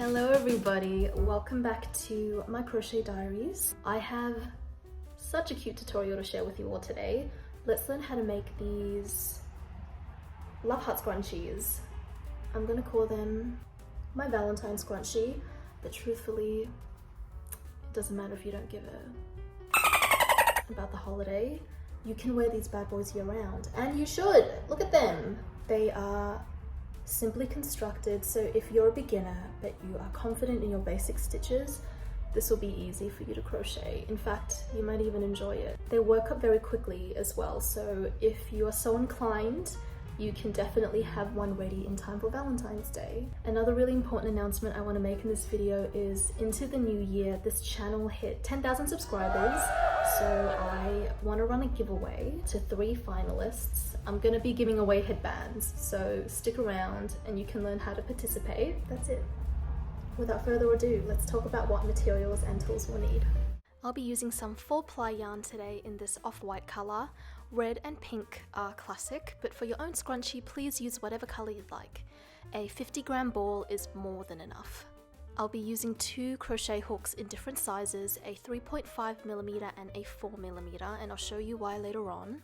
Hello everybody, welcome back to my crochet diaries. I have such a cute tutorial to share with you all today. Let's learn how to make these love heart scrunchies. I'm gonna call them my Valentine scrunchie, but truthfully, it doesn't matter if you don't give a about the holiday. You can wear these bad boys year round, and you should. Look at them. They are simply constructed, so if you're a beginner but you are confident in your basic stitches, this will be easy for you to crochet. In fact, you might even enjoy it. They work up very quickly as well, so if you are so inclined, you can definitely have one ready in time for Valentine's Day. Another really important announcement I want to make in this video is into the new year, this channel hit 10,000 subscribers, so I want to run a giveaway to 3 finalists. I'm going to be giving away headbands, so stick around and you can learn how to participate. That's it. Without further ado, let's talk about what materials and tools we'll need. I'll be using some 4-ply yarn today in this off-white colour. Red and pink are classic, but for your own scrunchie, please use whatever colour you'd like. A 50-gram ball is more than enough. I'll be using 2 crochet hooks in different sizes, a 3.5mm and a 4mm, and I'll show you why later on.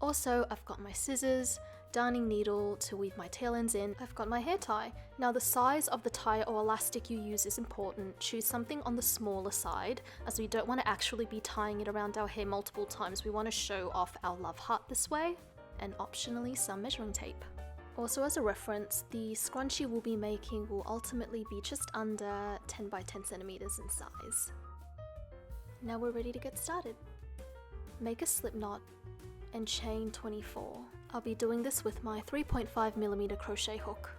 Also, I've got my scissors, darning needle to weave my tail ends in. I've got my hair tie. Now the size of the tie or elastic you use is important. Choose something on the smaller side, as we don't want to actually be tying it around our hair multiple times. We want to show off our love heart this way, and optionally some measuring tape. Also, as a reference, the scrunchie we'll be making will ultimately be just under 10 by 10 centimeters in size. Now we're ready to get started. Make a slip knot and chain 24. I'll be doing this with my 3.5mm crochet hook.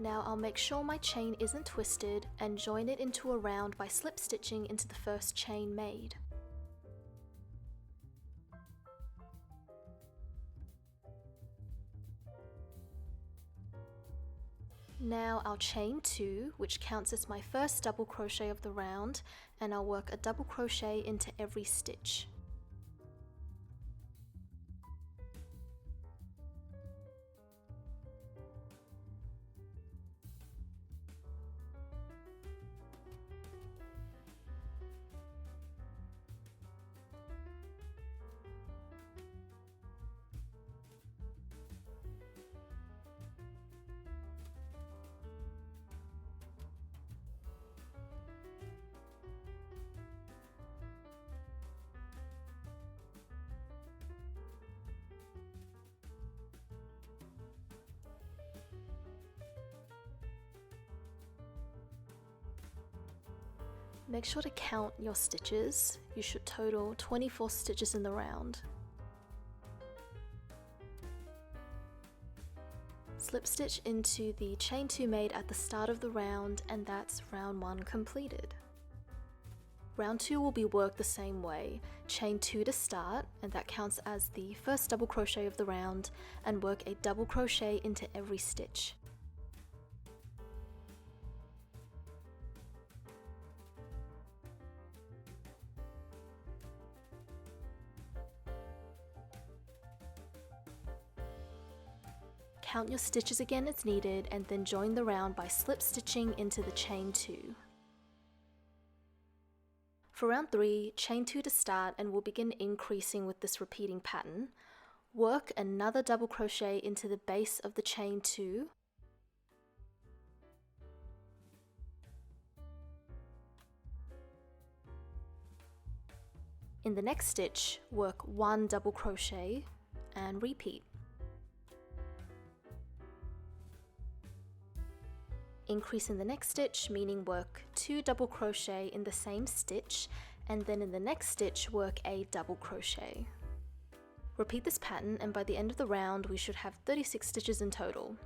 Now I'll make sure my chain isn't twisted and join it into a round by slip stitching into the first chain made. Now I'll chain 2, which counts as my first double crochet of the round, and I'll work a double crochet into every stitch. Make sure to count your stitches. You should total 24 stitches in the round. Slip stitch into the chain 2 made at the start of the round, and that's round 1 completed. Round 2 will be worked the same way. Chain 2 to start, and that counts as the first double crochet of the round, and work a double crochet into every stitch. Count your stitches again as needed, and then join the round by slip stitching into the chain 2. For round 3, chain 2 to start, and we'll begin increasing with this repeating pattern. Work another double crochet into the base of the chain 2. In the next stitch, work 1 double crochet and repeat. Increase in the next stitch, meaning work 2 double crochet in the same stitch, and then in the next stitch work a double crochet. Repeat this pattern, and by the end of the round we should have 36 stitches in total.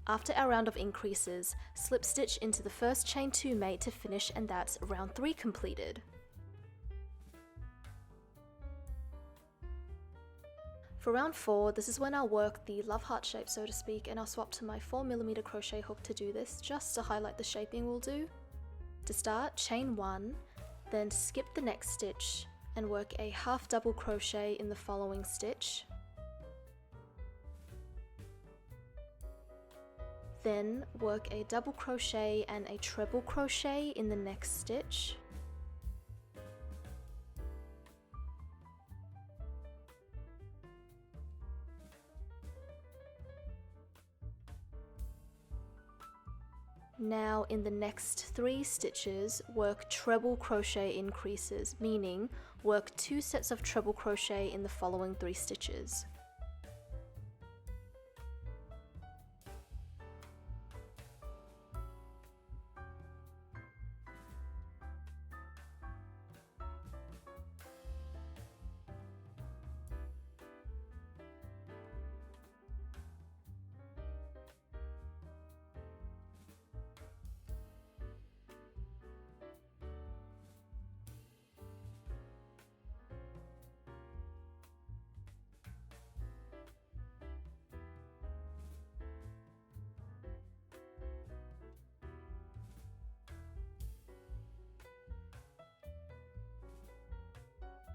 After our round of increases, slip stitch into the first chain 2 made to finish, and that's round 3 completed. For round 4, this is when I'll work the love heart shape, so to speak, and I'll swap to my 4mm crochet hook to do this, just to highlight the shaping we'll do. To start, chain 1, then skip the next stitch and work a half double crochet in the following stitch. Then work a double crochet and a treble crochet in the next stitch. Now in the next 3 stitches, work treble crochet increases, meaning work 2 sets of treble crochet in the following 3 stitches.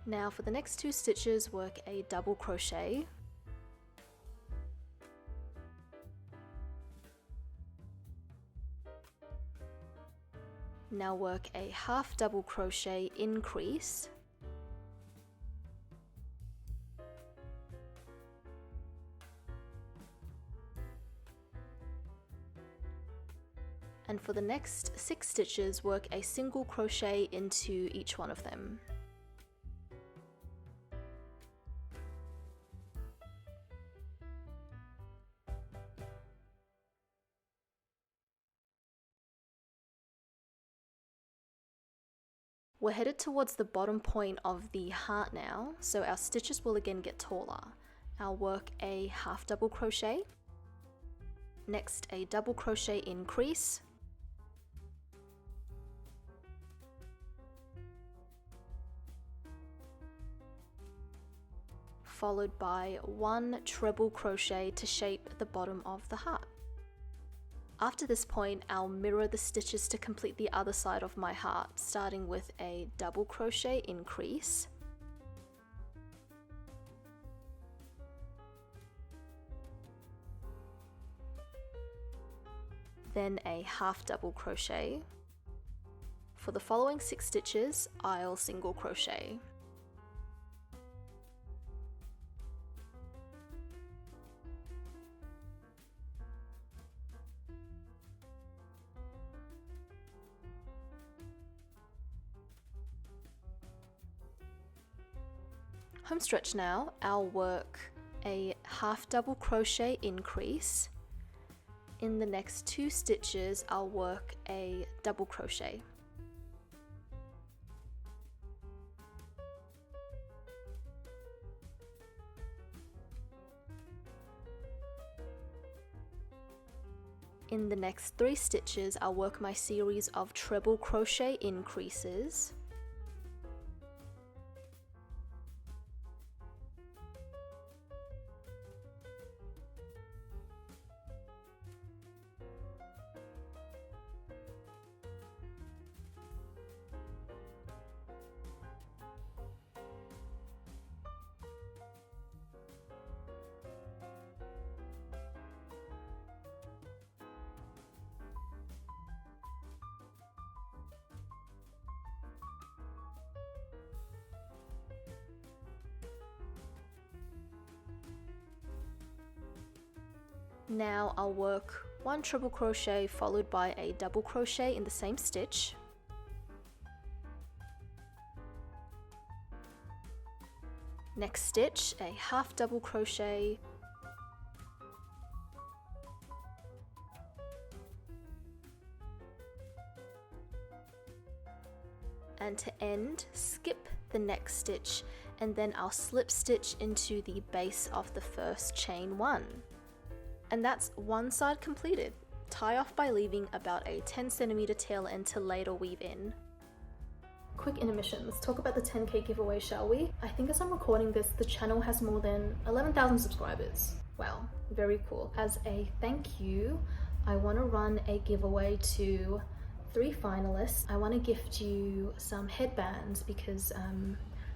Now for the next 2 stitches, work a double crochet. Now work a half double crochet increase. And for the next 6 stitches, work a single crochet into each one of them. We're headed towards the bottom point of the heart now, so our stitches will again get taller. I'll work a half double crochet, next a double crochet increase, followed by 1 treble crochet to shape the bottom of the heart. After this point, I'll mirror the stitches to complete the other side of my heart, starting with a double crochet increase, then a half double crochet. For the following 6 stitches, I'll single crochet. Home stretch now, I'll work a half double crochet increase. In the next 2 stitches, I'll work a double crochet. In the next 3 stitches, I'll work my series of treble crochet increases. Now I'll work 1 treble crochet followed by a double crochet in the same stitch. Next stitch, a half double crochet, and to end, skip the next stitch, and then I'll slip stitch into the base of the first chain 1. And that's one side completed. Tie off by leaving about a 10cm tail end to later weave in. Quick intermission, let's talk about the 10k giveaway, shall we? I think as I'm recording this, the channel has more than 11,000 subscribers. Wow, very cool. As a thank you, I want to run a giveaway to 3 finalists. I want to gift you some headbands because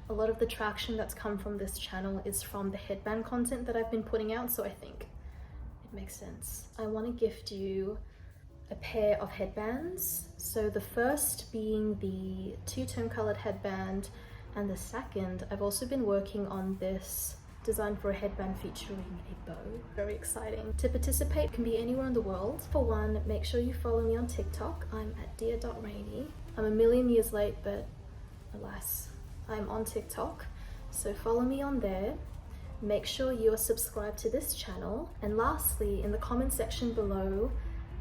a lot of the traction that's come from this channel is from the headband content that I've been putting out, so I think it makes sense. I want to gift you a pair of headbands. So the first being the 2-tone colored headband, and the second, I've also been working on this design for a headband featuring a bow. Very exciting. To participate can be anywhere in the world. For one, make sure you follow me on TikTok. I'm at dear.rainy. I'm a million years late, but alas, I'm on TikTok. So follow me on there. Make sure you are subscribed to this channel. And lastly, in the comment section below,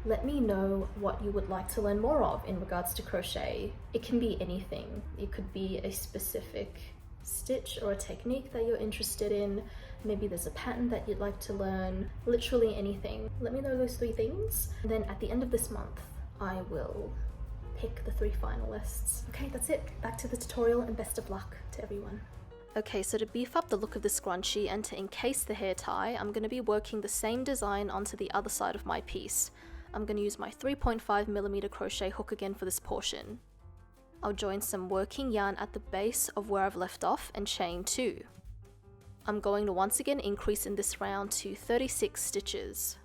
let me know what you would like to learn more of in regards to crochet. It can be anything. It could be a specific stitch or a technique that you're interested in. Maybe there's a pattern that you'd like to learn. Literally anything. Let me know those 3 things. And then at the end of this month, I will pick the 3 finalists. Okay, that's it. Back to the tutorial and best of luck to everyone. Okay, so to beef up the look of the scrunchie and to encase the hair tie, I'm going to be working the same design onto the other side of my piece. I'm going to use my 3.5mm crochet hook again for this portion. I'll join some working yarn at the base of where I've left off and chain 2. I'm going to once again increase in this round to 36 stitches.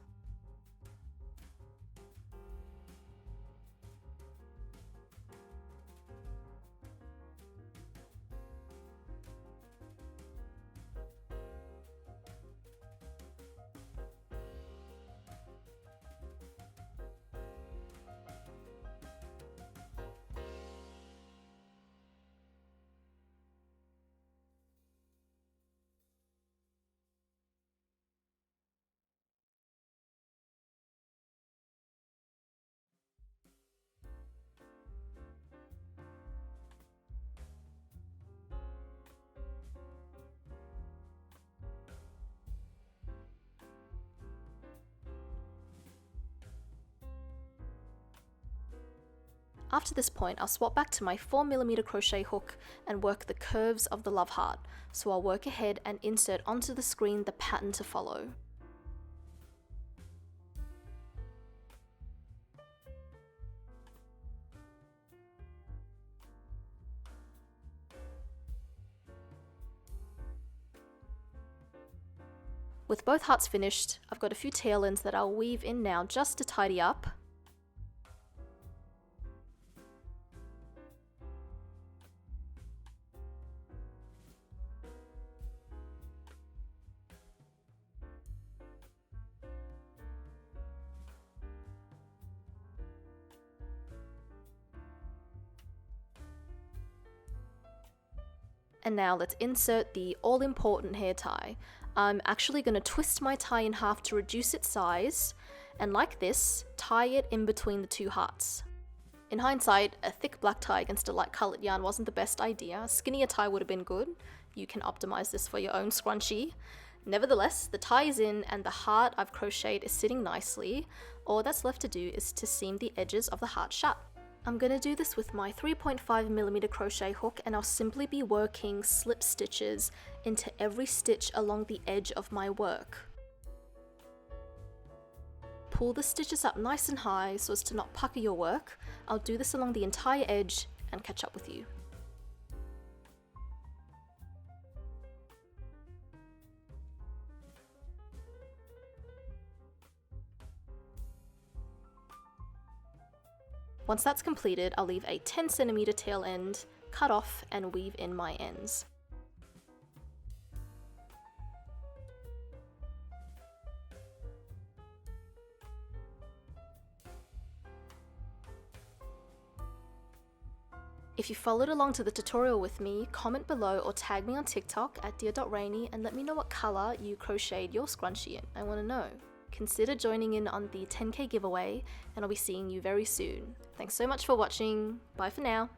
After this point, I'll swap back to my 4mm crochet hook and work the curves of the love heart. So I'll work ahead and insert onto the screen the pattern to follow. With both hearts finished, I've got a few tail ends that I'll weave in now just to tidy up. And now let's insert the all-important hair tie. I'm actually going to twist my tie in half to reduce its size, and like this, tie it in between the 2 hearts. In hindsight, a thick black tie against a light coloured yarn wasn't the best idea. A skinnier tie would have been good. You can optimize this for your own scrunchie. Nevertheless, the tie is in and the heart I've crocheted is sitting nicely. All that's left to do is to seam the edges of the heart shut. I'm going to do this with my 3.5mm crochet hook, and I'll simply be working slip stitches into every stitch along the edge of my work. Pull the stitches up nice and high so as to not pucker your work. I'll do this along the entire edge and catch up with you. Once that's completed, I'll leave a 10cm tail end, cut off and weave in my ends. If you followed along to the tutorial with me, comment below or tag me on TikTok at dear.rainy and let me know what colour you crocheted your scrunchie in. I want to know. Consider joining in on the 10k giveaway, and I'll be seeing you very soon. Thanks so much for watching. Bye for now.